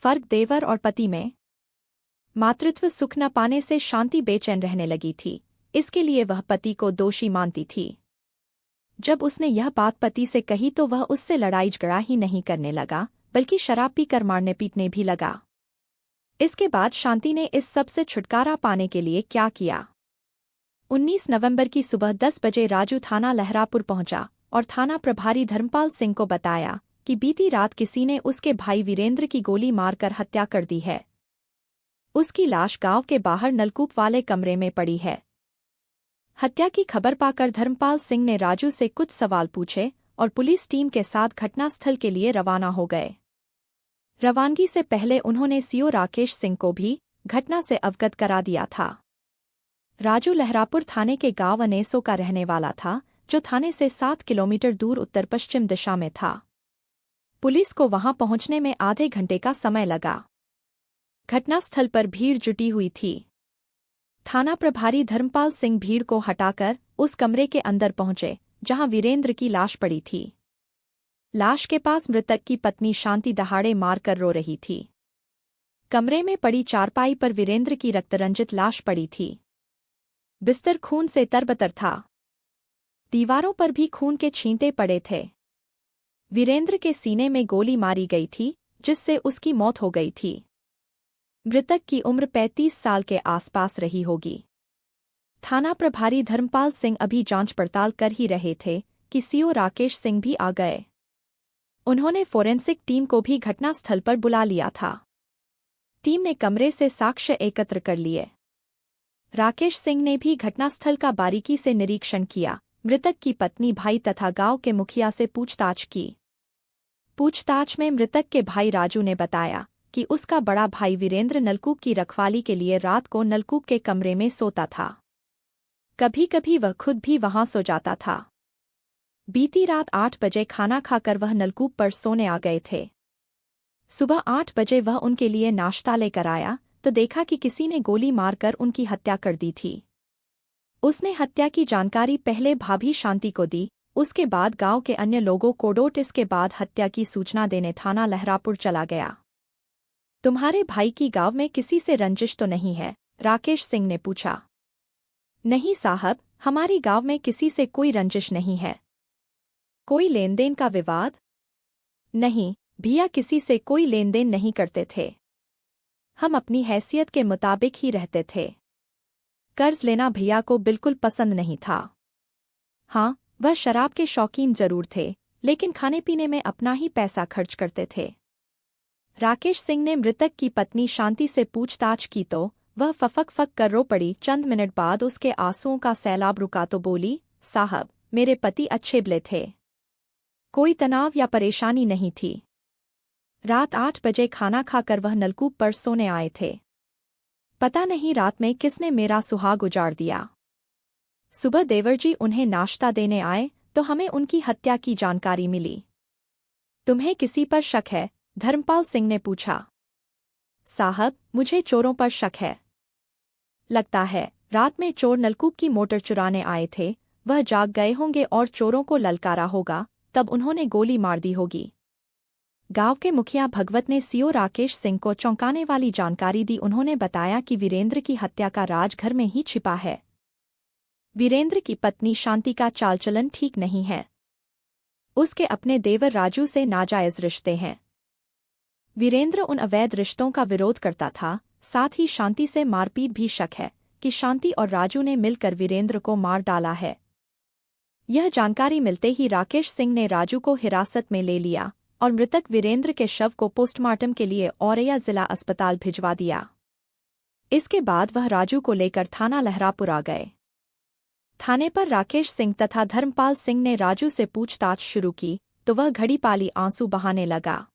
फर्क देवर और पति में। मातृत्व सुख न पाने से शांति बेचैन रहने लगी थी, इसके लिए वह पति को दोषी मानती थी। जब उसने यह बात पति से कही तो वह उससे लड़ाई झगड़ा ही नहीं करने लगा, बल्कि शराब पीकर मारने पीटने भी लगा। इसके बाद शांति ने इस सब से छुटकारा पाने के लिए क्या किया? 19 नवंबर की सुबह 10 बजे राजू थाना लहरापुर पहुंचा और थाना प्रभारी धर्मपाल सिंह को बताया कि बीती रात किसी ने उसके भाई वीरेंद्र की गोली मारकर हत्या कर दी है। उसकी लाश गांव के बाहर नलकूप वाले कमरे में पड़ी है। हत्या की खबर पाकर धर्मपाल सिंह ने राजू से कुछ सवाल पूछे और पुलिस टीम के साथ घटनास्थल के लिए रवाना हो गए। रवानगी से पहले उन्होंने सीओ राकेश सिंह को भी घटना से अवगत करा दिया था। राजू लहरापुर थाने के गांव अनेसो का रहने वाला था, जो थाने से 7 किलोमीटर दूर उत्तर पश्चिम दिशा में था। पुलिस को वहां पहुंचने में आधे घंटे का समय लगा। घटनास्थल पर भीड़ जुटी हुई थी। थाना प्रभारी धर्मपाल सिंह भीड़ को हटाकर उस कमरे के अंदर पहुंचे जहां वीरेंद्र की लाश पड़ी थी। लाश के पास मृतक की पत्नी शांति दहाड़े मारकर रो रही थी। कमरे में पड़ी चारपाई पर वीरेंद्र की रक्तरंजित लाश पड़ी थी। बिस्तर खून से तरबतर था। दीवारों पर भी खून के छींटे पड़े थे। वीरेंद्र के सीने में गोली मारी गई थी, जिससे उसकी मौत हो गई थी। मृतक की उम्र 35 साल के आसपास रही होगी। थाना प्रभारी धर्मपाल सिंह अभी जांच पड़ताल कर ही रहे थे कि सीओ राकेश सिंह भी आ गए। उन्होंने फोरेंसिक टीम को भी घटनास्थल पर बुला लिया था। टीम ने कमरे से साक्ष्य एकत्र कर लिए। राकेश सिंह ने भी घटनास्थल का बारीकी से निरीक्षण किया। मृतक की पत्नी, भाई तथा गांव के मुखिया से पूछताछ की। पूछताछ में मृतक के भाई राजू ने बताया कि उसका बड़ा भाई वीरेंद्र नलकूप की रखवाली के लिए रात को नलकूप के कमरे में सोता था। कभी कभी वह खुद भी वहां सो जाता था। बीती रात 8 बजे खाना खाकर वह नलकूप पर सोने आ गए थे। सुबह 8 बजे वह उनके लिए नाश्ता लेकर आया तो देखा कि किसी ने गोली मारकर उनकी हत्या कर दी थी। उसने हत्या की जानकारी पहले भाभी शांति को दी, उसके बाद गांव के अन्य लोगों को डोट। इसके बाद हत्या की सूचना देने थाना लहरापुर चला गया। तुम्हारे भाई की गांव में किसी से रंजिश तो नहीं है? राकेश सिंह ने पूछा। नहीं साहब, हमारी गांव में किसी से कोई रंजिश नहीं है। कोई लेन देन का विवाद? नहीं भैया, किसी से कोई लेन देन नहीं करते थे। हम अपनी हैसियत के मुताबिक ही रहते थे। कर्ज लेना भैया को बिल्कुल पसंद नहीं था। हाँ, वह शराब के शौकीन जरूर थे, लेकिन खाने पीने में अपना ही पैसा खर्च करते थे। राकेश सिंह ने मृतक की पत्नी शांति से पूछताछ की तो वह फफक फक कर रो पड़ी। चंद मिनट बाद उसके आंसुओं का सैलाब रुका तो बोली, साहब, मेरे पति अच्छे भले थे। कोई तनाव या परेशानी नहीं थी। रात 8 बजे खाना खाकर वह नलकूप पर सोने आए थे। पता नहीं रात में किसने मेरा सुहाग उजाड़ दिया। सुबह देवरजी उन्हें नाश्ता देने आए तो हमें उनकी हत्या की जानकारी मिली। तुम्हें किसी पर शक है? धर्मपाल सिंह ने पूछा। साहब, मुझे चोरों पर शक है। लगता है रात में चोर नलकूप की मोटर चुराने आए थे। वह जाग गए होंगे और चोरों को ललकारा होगा, तब उन्होंने गोली मार दी होगी। गांव के मुखिया भगवत ने सीओ राकेश सिंह को चौंकाने वाली जानकारी दी। उन्होंने बताया कि वीरेंद्र की हत्या का राज घर में ही छिपा है। वीरेंद्र की पत्नी शांति का चालचलन ठीक नहीं है। उसके अपने देवर राजू से नाजायज रिश्ते हैं। वीरेंद्र उन अवैध रिश्तों का विरोध करता था। साथ ही शांति से मारपीट भी शक है कि शांति और राजू ने मिलकर वीरेंद्र को मार डाला है। यह जानकारी मिलते ही राकेश सिंह ने राजू को हिरासत में ले लिया और मृतक वीरेंद्र के शव को पोस्टमार्टम के लिए औरैया जिला अस्पताल भिजवा दिया। इसके बाद वह राजू को लेकर थाना लहरापुर आ गए। थाने पर राकेश सिंह तथा धर्मपाल सिंह ने राजू से पूछताछ शुरू की तो वह घड़ी पाली आंसू बहाने लगा।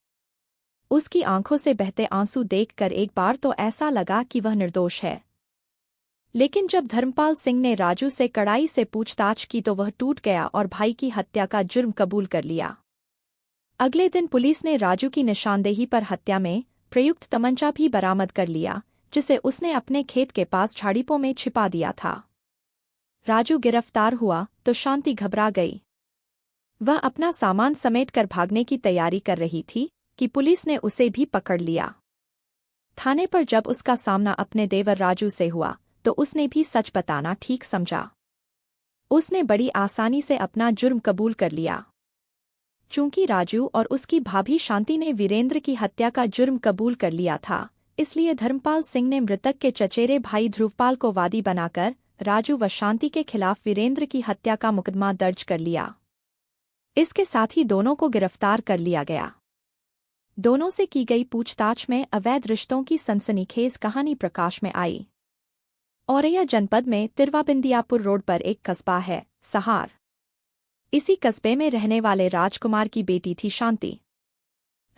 उसकी आंखों से बहते आंसू देखकर एक बार तो ऐसा लगा कि वह निर्दोष है। लेकिन जब धर्मपाल सिंह ने राजू से कड़ाई से पूछताछ की तो वह टूट गया और भाई की हत्या का जुर्म कबूल कर लिया। अगले दिन पुलिस ने राजू की निशानदेही पर हत्या में प्रयुक्त तमंचा भी बरामद कर लिया, जिसे उसने अपने खेत के पास झाड़ीपों में छिपा दिया था। राजू गिरफ्तार हुआ तो शांति घबरा गई। वह अपना सामान समेटकर भागने की तैयारी कर रही थी कि पुलिस ने उसे भी पकड़ लिया। थाने पर जब उसका सामना अपने देवर राजू से हुआ तो उसने भी सच बताना ठीक समझा। उसने बड़ी आसानी से अपना जुर्म कबूल कर लिया। चूंकि राजू और उसकी भाभी शांति ने वीरेंद्र की हत्या का जुर्म कबूल कर लिया था, इसलिए धर्मपाल सिंह ने मृतक के चचेरे भाई ध्रुवपाल को वादी बनाकर राजू व शांति के खिलाफ वीरेंद्र की हत्या का मुकदमा दर्ज कर लिया। इसके साथ ही दोनों को गिरफ्तार कर लिया गया। दोनों से की गई पूछताछ में अवैध रिश्तों की सनसनीखेज कहानी प्रकाश में आई। औरैया जनपद में तिरवाबिंदियापुर रोड पर एक कस्बा है, सहार। इसी कस्बे में रहने वाले राजकुमार की बेटी थी शांति।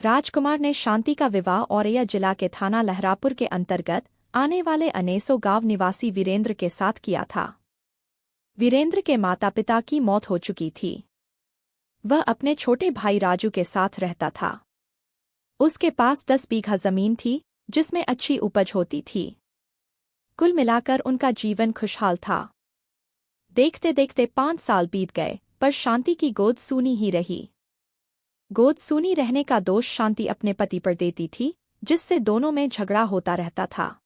राजकुमार ने शांति का विवाह औरैया जिला के थाना लहरापुर के अंतर्गत आने वाले अनेसो गांव निवासी वीरेंद्र के साथ किया था। वीरेंद्र के माता पिता की मौत हो चुकी थी। वह अपने छोटे भाई राजू के साथ रहता था। उसके पास 10 बीघा जमीन थी जिसमें अच्छी उपज होती थी। कुल मिलाकर उनका जीवन खुशहाल था। देखते देखते 5 साल बीत गए, पर शांति की गोद सूनी ही रही। गोद सूनी रहने का दोष शांति अपने पति पर देती थी, जिससे दोनों में झगड़ा होता रहता था।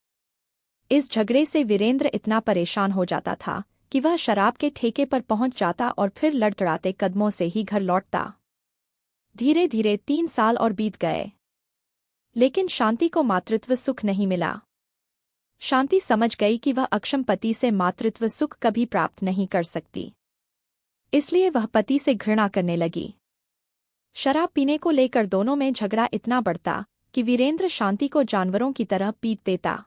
इस झगड़े से वीरेंद्र इतना परेशान हो जाता था कि वह शराब के ठेके पर पहुंच जाता और फिर लड़खड़ाते कदमों से ही घर लौटता। धीरे धीरे 3 साल और बीत गए, लेकिन शांति को मातृत्व सुख नहीं मिला। शांति समझ गई कि वह अक्षम पति से मातृत्व सुख कभी प्राप्त नहीं कर सकती, इसलिए वह पति से घृणा करने लगी। शराब पीने को लेकर दोनों में झगड़ा इतना बढ़ता कि वीरेंद्र शांति को जानवरों की तरह पीट देता।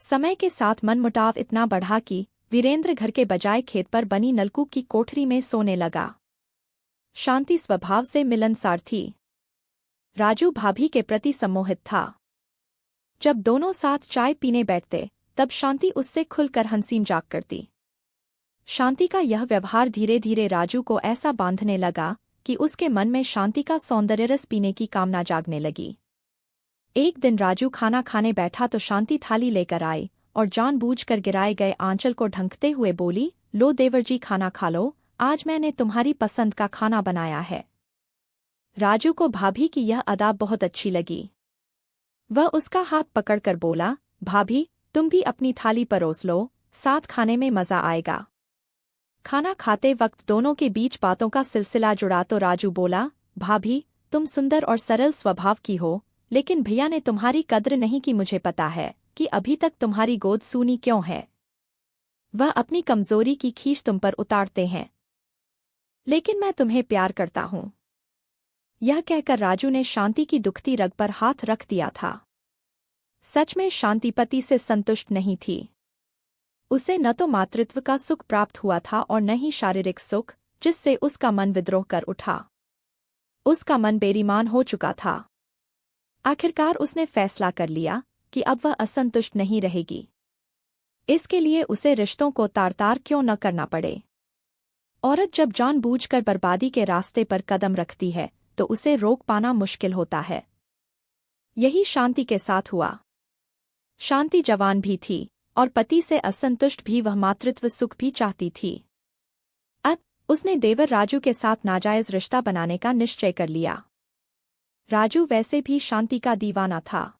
समय के साथ मनमुटाव इतना बढ़ा कि वीरेंद्र घर के बजाय खेत पर बनी नलकूप की कोठरी में सोने लगा। शांति स्वभाव से मिलनसार थी। राजू भाभी के प्रति सम्मोहित था। जब दोनों साथ चाय पीने बैठते तब शांति उससे खुलकर हंसी मजाक करती। शांति का यह व्यवहार धीरे धीरे राजू को ऐसा बांधने लगा कि उसके मन में शांति का सौंदर्य रस पीने की कामना जागने लगी। एक दिन राजू खाना खाने बैठा तो शांति थाली लेकर आई और जानबूझकर गिराए गए आंचल को ढंकते हुए बोली, लो देवर जी खाना खा लो, आज मैंने तुम्हारी पसंद का खाना बनाया है। राजू को भाभी की यह अदा बहुत अच्छी लगी। वह उसका हाथ पकड़कर बोला, भाभी तुम भी अपनी थाली परोस लो, साथ खाने में मजा आएगा। खाना खाते वक्त दोनों के बीच बातों का सिलसिला जुड़ा तो राजू बोला, भाभी तुम सुंदर और सरल स्वभाव की हो, लेकिन भैया ने तुम्हारी कद्र नहीं की। मुझे पता है कि अभी तक तुम्हारी गोद सूनी क्यों है। वह अपनी कमजोरी की खींच तुम पर उतारते हैं, लेकिन मैं तुम्हें प्यार करता हूं। यह कहकर राजू ने शांति की दुखती रग पर हाथ रख दिया था। सच में शांति पति से संतुष्ट नहीं थी। उसे न तो मातृत्व का सुख प्राप्त हुआ था और न ही शारीरिक सुख, जिससे उसका मन विद्रोह कर उठा। उसका मन बेईमान हो चुका था। आखिरकार उसने फैसला कर लिया कि अब वह असंतुष्ट नहीं रहेगी। इसके लिए उसे रिश्तों को तार-तार क्यों न करना पड़े। औरत जब जानबूझकर बर्बादी के रास्ते पर कदम रखती है तो उसे रोक पाना मुश्किल होता है। यही शांति के साथ हुआ। शांति जवान भी थी और पति से असंतुष्ट भी। वह मातृत्व सुख भी चाहती थी। अब उसने देवर राजू के साथ नाजायज रिश्ता बनाने का निश्चय कर लिया। राजू वैसे भी शांति का दीवाना था।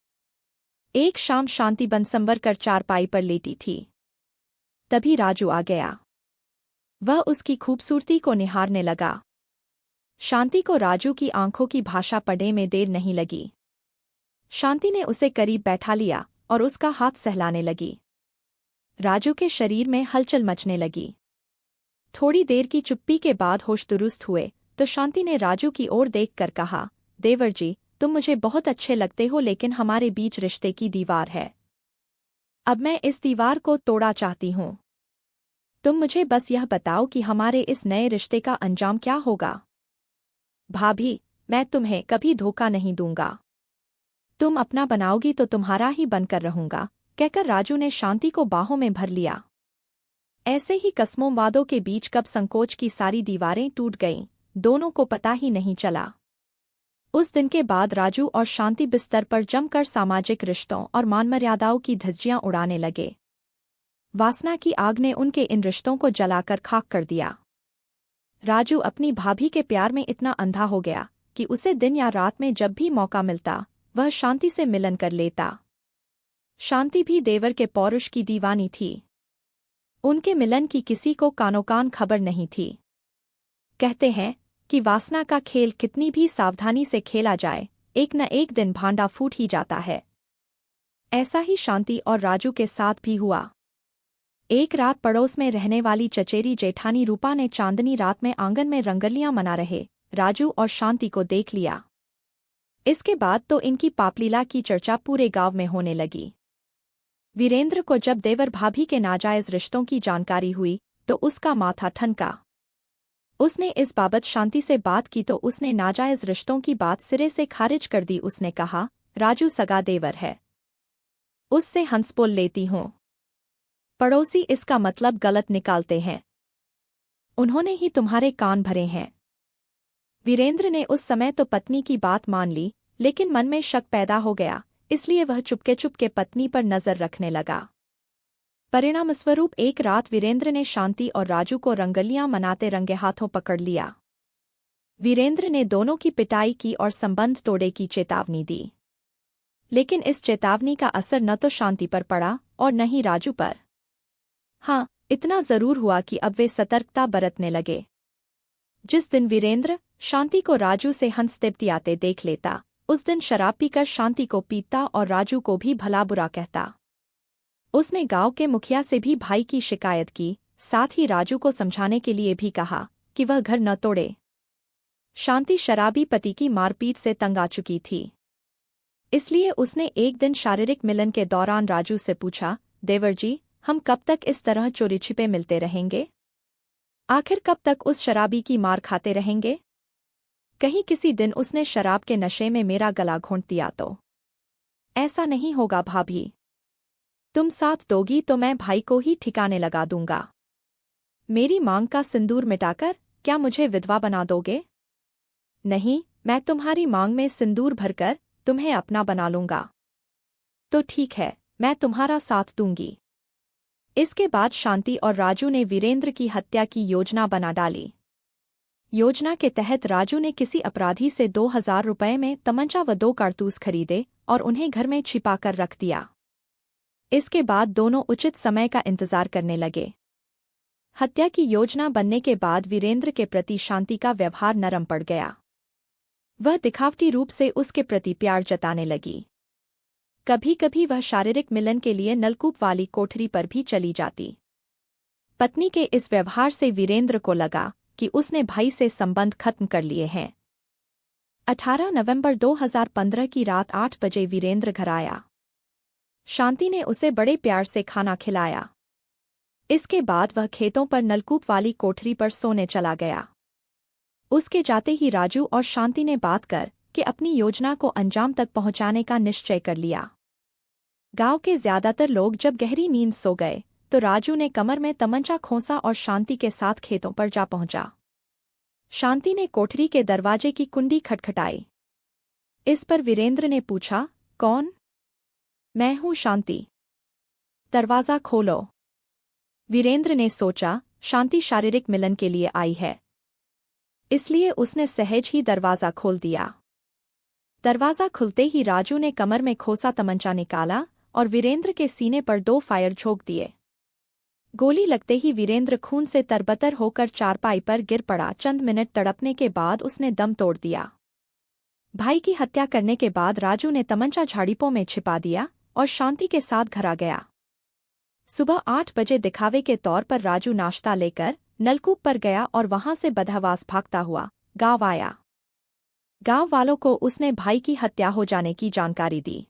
एक शाम शांति बनसंवर कर चारपाई पर लेटी थी। तभी राजू आ गया। वह उसकी खूबसूरती को निहारने लगा। शांति को राजू की आंखों की भाषा पढ़ने में देर नहीं लगी। शांति ने उसे करीब बैठा लिया और उसका हाथ सहलाने लगी। राजू के शरीर में हलचल मचने लगी। थोड़ी देर की चुप्पी के बाद होश दुरुस्त हुए तो शांति ने राजू की ओर देखकर कहा, देवर जी तुम मुझे बहुत अच्छे लगते हो, लेकिन हमारे बीच रिश्ते की दीवार है। अब मैं इस दीवार को तोड़ा चाहती हूँ। तुम मुझे बस यह बताओ कि हमारे इस नए रिश्ते का अंजाम क्या होगा। भाभी मैं तुम्हें कभी धोखा नहीं दूंगा। तुम अपना बनाओगी तो तुम्हारा ही बनकर रहूंगा, कहकर राजू ने शांति को बाहों में भर लिया। ऐसे ही कस्मों वादों के बीच कब संकोच की सारी दीवारें टूट गईं, दोनों को पता ही नहीं चला। उस दिन के बाद राजू और शांति बिस्तर पर जमकर सामाजिक रिश्तों और मान मर्यादाओं की धज्जियां उड़ाने लगे। वासना की आग ने उनके इन रिश्तों को जलाकर खाक कर दिया। राजू अपनी भाभी के प्यार में इतना अंधा हो गया कि उसे दिन या रात में जब भी मौका मिलता वह शांति से मिलन कर लेता। शांति भी देवर के पौरुष की दीवानी थी। उनके मिलन की किसी को कानोकान खबर नहीं थी। कहते हैं कि वासना का खेल कितनी भी सावधानी से खेला जाए, एक न एक दिन भांडा फूट ही जाता है। ऐसा ही शांति और राजू के साथ भी हुआ। एक रात पड़ोस में रहने वाली चचेरी जेठानी रूपा ने चांदनी रात में आंगन में रंगलियां मना रहे राजू और शांति को देख लिया। इसके बाद तो इनकी पापलीला की चर्चा पूरे गांव में होने लगी। वीरेंद्र को जब देवर भाभी के नाजायज रिश्तों की जानकारी हुई तो उसका माथा ठनका। उसने इस बाबत शांति से बात की तो उसने नाजायज रिश्तों की बात सिरे से खारिज कर दी। उसने कहा, राजू सगा देवर है, उससे हंसपोल लेती हूँ। पड़ोसी इसका मतलब गलत निकालते हैं, उन्होंने ही तुम्हारे कान भरे हैं। वीरेंद्र ने उस समय तो पत्नी की बात मान ली, लेकिन मन में शक पैदा हो गया, इसलिए वह चुपके चुपके पत्नी पर नजर रखने लगा। परिणामस्वरूप एक रात वीरेंद्र ने शांति और राजू को रंगलियां मनाते रंगे हाथों पकड़ लिया। वीरेंद्र ने दोनों की पिटाई की और संबंध तोड़े की चेतावनी दी, लेकिन इस चेतावनी का असर न तो शांति पर पड़ा और न ही राजू पर। हाँ, इतना जरूर हुआ कि अब वे सतर्कता बरतने लगे। जिस दिन वीरेंद्र शांति को राजू से हंसते देख लेता, उस दिन शराब पीकर शांति को पीटता और राजू को भी भला बुरा कहता। उसने गांव के मुखिया से भी भाई की शिकायत की, साथ ही राजू को समझाने के लिए भी कहा कि वह घर न तोड़े। शांति शराबी पति की मारपीट से तंग आ चुकी थी, इसलिए उसने एक दिन शारीरिक मिलन के दौरान राजू से पूछा, देवर जी, हम कब तक इस तरह चोरी छिपे मिलते रहेंगे? आखिर कब तक उस शराबी की मार खाते रहेंगे? कहीं किसी दिन उसने शराब के नशे में मेरा गला घोंट दिया तो? ऐसा नहीं होगा भाभी, तुम साथ दोगी तो मैं भाई को ही ठिकाने लगा दूंगा। मेरी मांग का सिंदूर मिटाकर क्या मुझे विधवा बना दोगे? नहीं, मैं तुम्हारी मांग में सिंदूर भरकर तुम्हें अपना बना लूंगा। तो ठीक है, मैं तुम्हारा साथ दूंगी। इसके बाद शांति और राजू ने वीरेंद्र की हत्या की योजना बना डाली। योजना के तहत राजू ने किसी अपराधी से 2000 रुपये में तमंचा व 2 कारतूस खरीदे और उन्हें घर में छिपाकर रख दिया। इसके बाद दोनों उचित समय का इंतजार करने लगे। हत्या की योजना बनने के बाद वीरेंद्र के प्रति शांति का व्यवहार नरम पड़ गया। वह दिखावटी रूप से उसके प्रति प्यार जताने लगी। कभी कभी वह शारीरिक मिलन के लिए नलकूप वाली कोठरी पर भी चली जाती। पत्नी के इस व्यवहार से वीरेंद्र को लगा कि उसने भाई से संबंध खत्म कर लिए हैं। 18 नवंबर 2015 की रात 8 बजे वीरेंद्र घर आया। शांति ने उसे बड़े प्यार से खाना खिलाया। इसके बाद वह खेतों पर नलकूप वाली कोठरी पर सोने चला गया। उसके जाते ही राजू और शांति ने बात कर कि अपनी योजना को अंजाम तक पहुंचाने का निश्चय कर लिया। गांव के ज्यादातर लोग जब गहरी नींद सो गए तो राजू ने कमर में तमंचा खोसा और शांति के साथ खेतों पर जा पहुंचा। शांति ने कोठरी के दरवाजे की कुंडी खटखटाई। इस पर वीरेंद्र ने पूछा, कौन? मैं हूं शांति, दरवाजा खोलो। वीरेंद्र ने सोचा शांति शारीरिक मिलन के लिए आई है, इसलिए उसने सहज ही दरवाजा खोल दिया। दरवाजा खुलते ही राजू ने कमर में खोसा तमंचा निकाला और वीरेंद्र के सीने पर 2 फायर झोंक दिए। गोली लगते ही वीरेंद्र खून से तरबतर होकर चारपाई पर गिर पड़ा। चंद मिनट तड़पने के बाद उसने दम तोड़ दिया। भाई की हत्या करने के बाद राजू ने तमंचा झाड़ीपों में छिपा दिया और शांति के साथ घर आ गया। सुबह 8 बजे दिखावे के तौर पर राजू नाश्ता लेकर नलकूप पर गया और वहां से बदहवास भागता हुआ गांव आया। गांव वालों को उसने भाई की हत्या हो जाने की जानकारी दी।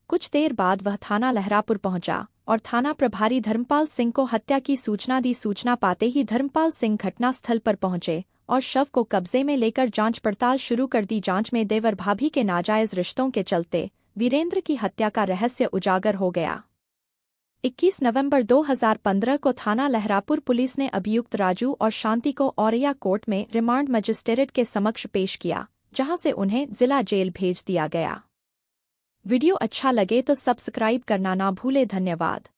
कुछ देर बाद वह थाना लहरापुर पहुंचा और थाना प्रभारी धर्मपाल सिंह को हत्या की सूचना दी। सूचना पाते ही धर्मपाल सिंह घटनास्थल पर पहुंचे और शव को कब्जे में लेकर जांच पड़ताल शुरू कर दी। जांच में देवर भाभी के नाजायज रिश्तों के चलते वीरेंद्र की हत्या का रहस्य उजागर हो गया। 21 नवंबर 2015 को थाना लहरापुर पुलिस ने अभियुक्त राजू और शांति को औरैया कोर्ट में रिमांड मजिस्ट्रेट के समक्ष पेश किया, जहां से उन्हें जिला जेल भेज दिया गया। वीडियो अच्छा लगे तो सब्सक्राइब करना ना भूले। धन्यवाद।